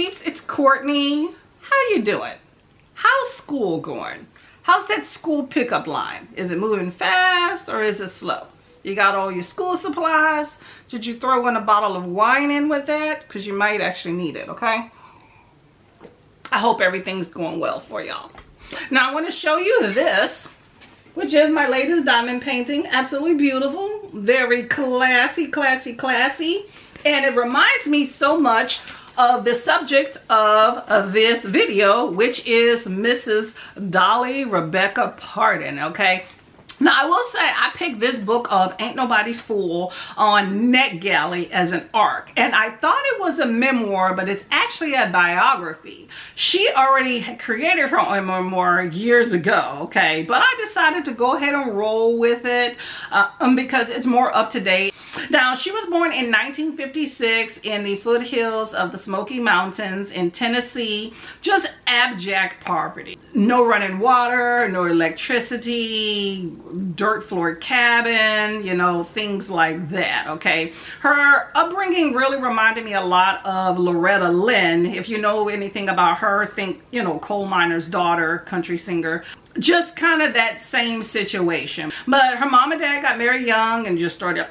peeps, it's Courtney. How you doing? How's school going? How's that school pickup line? Is it moving fast or is it slow? You got all your school supplies? Did you throw in a bottle of wine in with that? Because you might actually need it, okay? I hope everything's going well for y'all. Now I want to show you this, which is my latest diamond painting. Absolutely beautiful. Very classy, classy, classy. And it reminds me so much of the subject of this video, which is Mrs. Dolly Rebecca Parton, okay? Now, I will say I picked this book up, Ain't Nobody's Fool, on NetGalley as an ARC. And I thought it was a memoir, but it's actually a biography. She already had created her own memoir years ago, okay? But I decided to go ahead and roll with it because it's more up to date. Now, she was born in 1956 in the foothills of the Smoky Mountains in Tennessee. Just abject poverty. No running water, no electricity, dirt floor cabin, you know, things like that, okay? Her upbringing really reminded me a lot of Loretta Lynn. If you know anything about her, think, you know, coal miner's daughter, country singer. Just kind of that same situation. But her mom and dad got married young and just started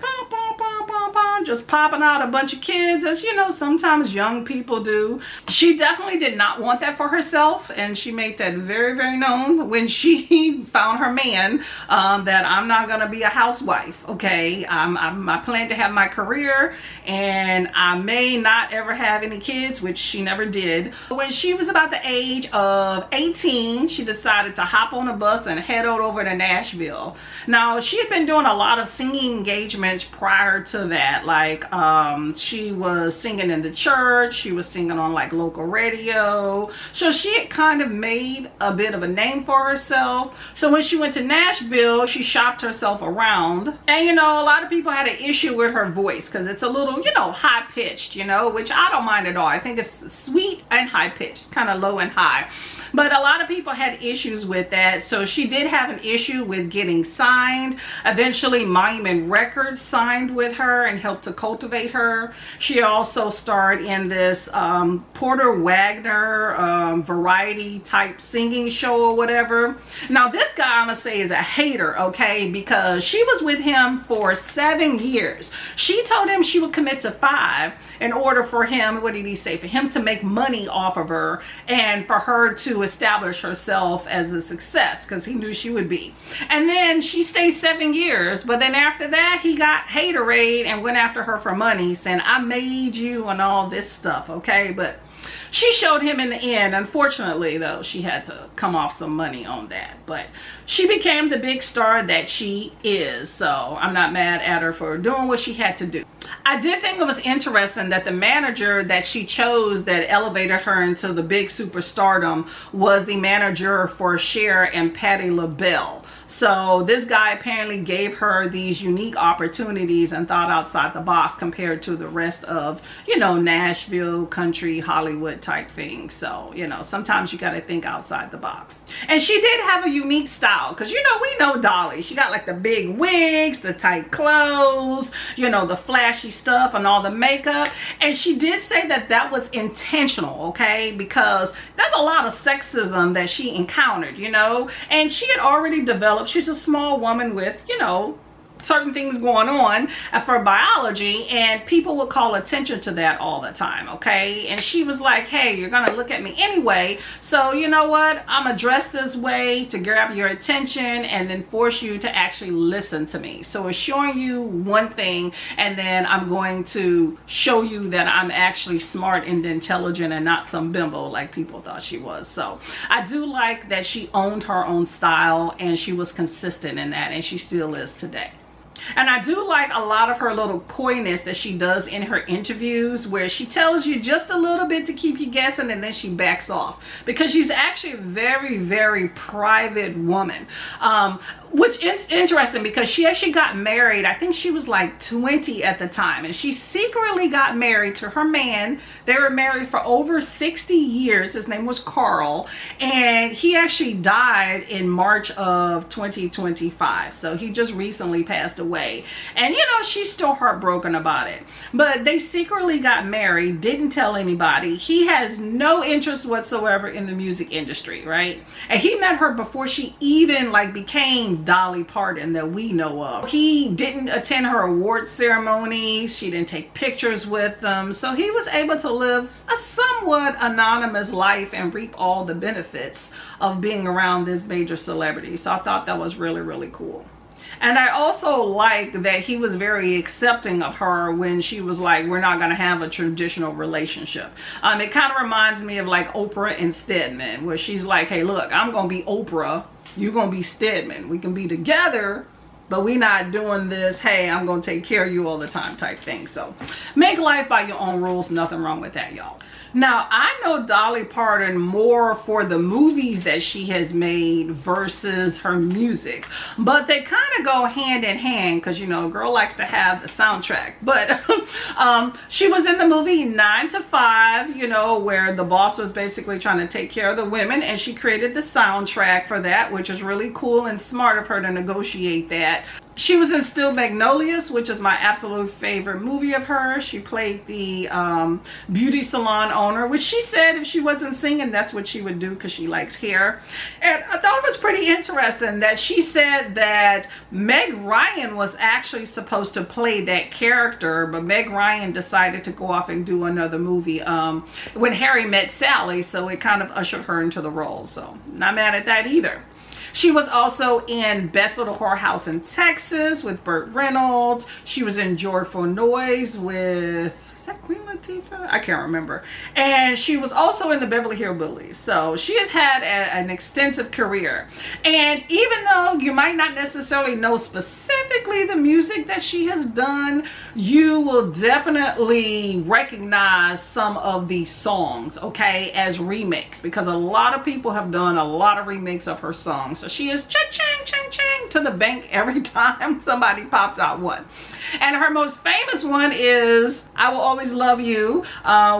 just popping out a bunch of kids, as you know, sometimes young people do. She definitely did not want that for herself, and she made that very, very known when she found her man, that I'm not gonna be a housewife, okay? I plan to have my career, and I may not ever have any kids, which she never did. When she was about the age of 18, she decided to hop on a bus and head on over to Nashville. Now, she had been doing a lot of singing engagements prior to that. Like, she was singing in the church, she was singing on like local radio. So she had kind of made a bit of a name for herself. So when she went to Nashville, she shopped herself around. And you know, a lot of people had an issue with her voice because it's a little, you know, high pitched, you know, which I don't mind at all. I think it's sweet and high pitched, kind of low and high. But a lot of people had issues with that. So she did have an issue with getting signed. Eventually, Monument Records signed with her and helped to cultivate her. She also starred in this Porter Wagner variety type singing show or whatever. Now, this guy, I'm gonna say, is a hater, okay? Because she was with him for 7 years. She told him she would commit to 5 in order for him, what did he say? For him to make money off of her and for her to establish herself as a success, because he knew she would be. And then she stayed 7 years, but then after that he got haterade and went after her for money, saying I made you and all this stuff, okay? But she showed him in the end. Unfortunately, though, she had to come off some money on that. But she became the big star that she is. So I'm not mad at her for doing what she had to do. I did think it was interesting that the manager that she chose that elevated her into the big superstardom was the manager for Cher and Patti LaBelle. So this guy apparently gave her these unique opportunities and thought outside the box compared to the rest of, you know, Nashville, country, Hollywood type things. So, you know, sometimes you got to think outside the box. And she did have a unique style because, you know, we know Dolly. She got like the big wigs, the tight clothes, you know, the flashy stuff and all the makeup. And she did say that that was intentional, okay? Because there's a lot of sexism that she encountered, you know, and she had already developed. She's a small woman with, you know, certain things going on for biology, and people would call attention to that all the time, okay? And she was like, hey, you're gonna look at me anyway, so you know what, I'm gonna dress this way to grab your attention and then force you to actually listen to me. So it's showing you one thing, and then I'm going to show you that I'm actually smart and intelligent and not some bimbo like people thought she was. So I do like that she owned her own style and she was consistent in that, and she still is today. And I do like a lot of her little coyness that she does in her interviews, where she tells you just a little bit to keep you guessing and then she backs off, because she's actually a very, very private woman. Which is interesting because she actually got married. I think she was like 20 at the time, and she secretly got married to her man. They were married for over 60 years. His name was Carl, and he actually died in March of 2025. So he just recently passed away. away. And you know, she's still heartbroken about it. But they secretly got married, didn't tell anybody. He has no interest whatsoever in the music industry, right? And he met her before she even like became Dolly Parton that we know of. He didn't attend her award ceremonies. She didn't take pictures with them. So he was able to live a somewhat anonymous life and reap all the benefits of being around this major celebrity. So I thought that was really, really cool. And I also like that he was very accepting of her when she was like, we're not going to have a traditional relationship. It kind of reminds me of like Oprah and Stedman, where she's like, hey, look, I'm going to be Oprah. You're going to be Stedman. We can be together, but we're not doing this, hey, I'm going to take care of you all the time type thing. So make life by your own rules. Nothing wrong with that, y'all. Now, I know Dolly Parton more for the movies that she has made versus her music, but they kind of go hand in hand because, you know, a girl likes to have the soundtrack. But she was in the movie 9 to 5, you know, where the boss was basically trying to take care of the women, and she created the soundtrack for that, which is really cool and smart of her to negotiate that. She was in Still Magnolias, which is my absolute favorite movie of hers. She played the beauty salon owner, which she said if she wasn't singing, that's what she would do because she likes hair. And I thought it was pretty interesting that she said that Meg Ryan was actually supposed to play that character, but Meg Ryan decided to go off and do another movie, When Harry Met Sally, so it kind of ushered her into the role. So not mad at that either. She was also in Best Little Whorehouse in Texas with Burt Reynolds. She was in Joyful Noise with, is that Queen Latifah? I can't remember. And she was also in the Beverly Hillbillies. So she has had an extensive career. And even though you might not necessarily know specifically the music that she has done, you will definitely recognize some of these songs, okay, as remakes, because a lot of people have done a lot of remakes of her songs. So she is cha-ching, ching-ching to the bank every time somebody pops out one. And her most famous one is I Will Always Love You,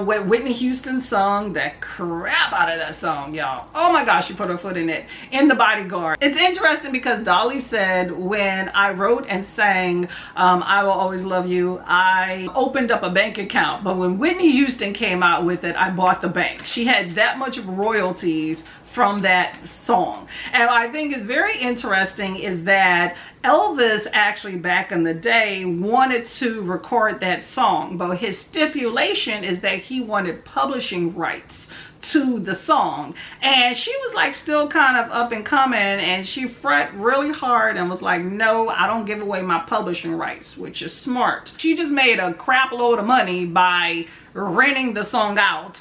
with Whitney Houston sung the crap out of that song, y'all. Oh my gosh, she put her foot in it, in The Bodyguard. It's interesting because Dolly said when I wrote and sang I Will Always Love You, I opened up a bank account, but when Whitney Houston came out with it, I bought the bank. She had that much of royalties from that song. And I think is very interesting is that Elvis actually back in the day wanted to record that song, but his stipulation is that he wanted publishing rights to the song, and she was like still kind of up and coming, and she fret really hard and was like, no, I don't give away my publishing rights, which is smart. She just made a crap load of money by renting the song out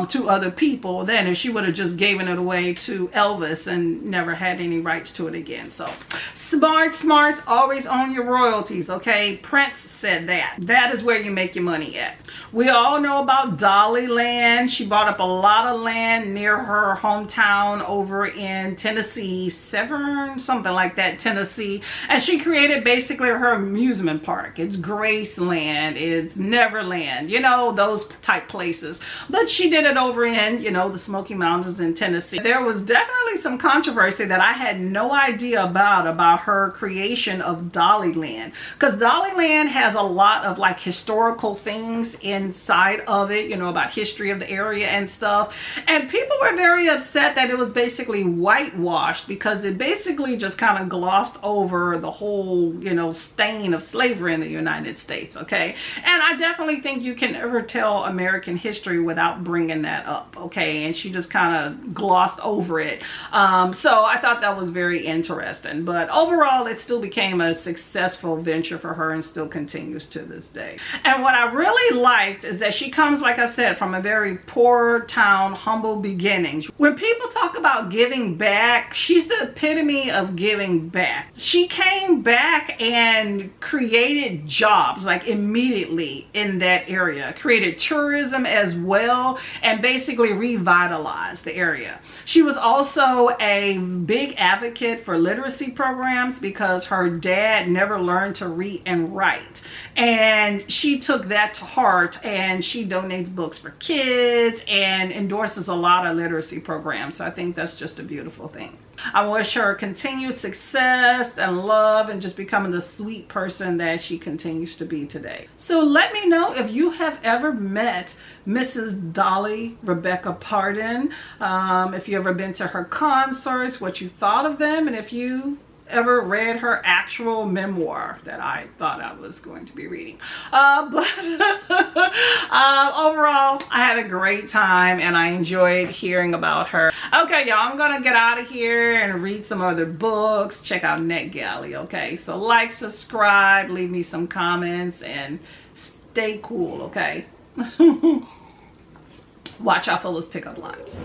to other people than if she would have just given it away to Elvis and never had any rights to it again. So smart, always own your royalties, okay? Prince said that. That is where you make your money at. We all know about Dolly Land. She bought up a lot of land near her hometown over in Tennessee, Severn, something like that, Tennessee. And she created basically her amusement park. It's Graceland, it's Neverland, you know, those type places. But she did it over in, you know, the Smoky Mountains in Tennessee. There was definitely some controversy that I had no idea about her creation of Dollyland, because Dollyland has a lot of like historical things inside of it, you know, about history of the area and stuff. And people were very upset that it was basically whitewashed because it basically just kind of glossed over the whole, you know, stain of slavery in the United States, okay? And I definitely think you can never tell American history without bringing that up, okay? And she just kind of glossed over it. So I thought that was very interesting, but overall it still became a successful venture for her and still continues to this day. And what I really liked is that she comes, like I said, from a very poor town, humble beginnings. When people talk about giving back, she's the epitome of giving back. She came back and created jobs like immediately in that area, created tourism as well, and basically revitalized the area. She was also a big advocate for literacy programs because her dad never learned to read and write, and she took that to heart, and she donates books for kids and endorses a lot of literacy programs. So I think that's just a beautiful thing. I wish her continued success and love and just becoming the sweet person that she continues to be today. So let me know if you have ever met Mrs. Dolly Rebecca Parton, if you ever been to her concerts, what you thought of them, and if you ever read her actual memoir that I thought I was going to be reading. But overall, I had a great time and I enjoyed hearing about her. Okay, y'all, I'm gonna get out of here and read some other books, check out NetGalley, okay? So like, subscribe, leave me some comments, and stay cool, okay? Watch out for those pickup lines.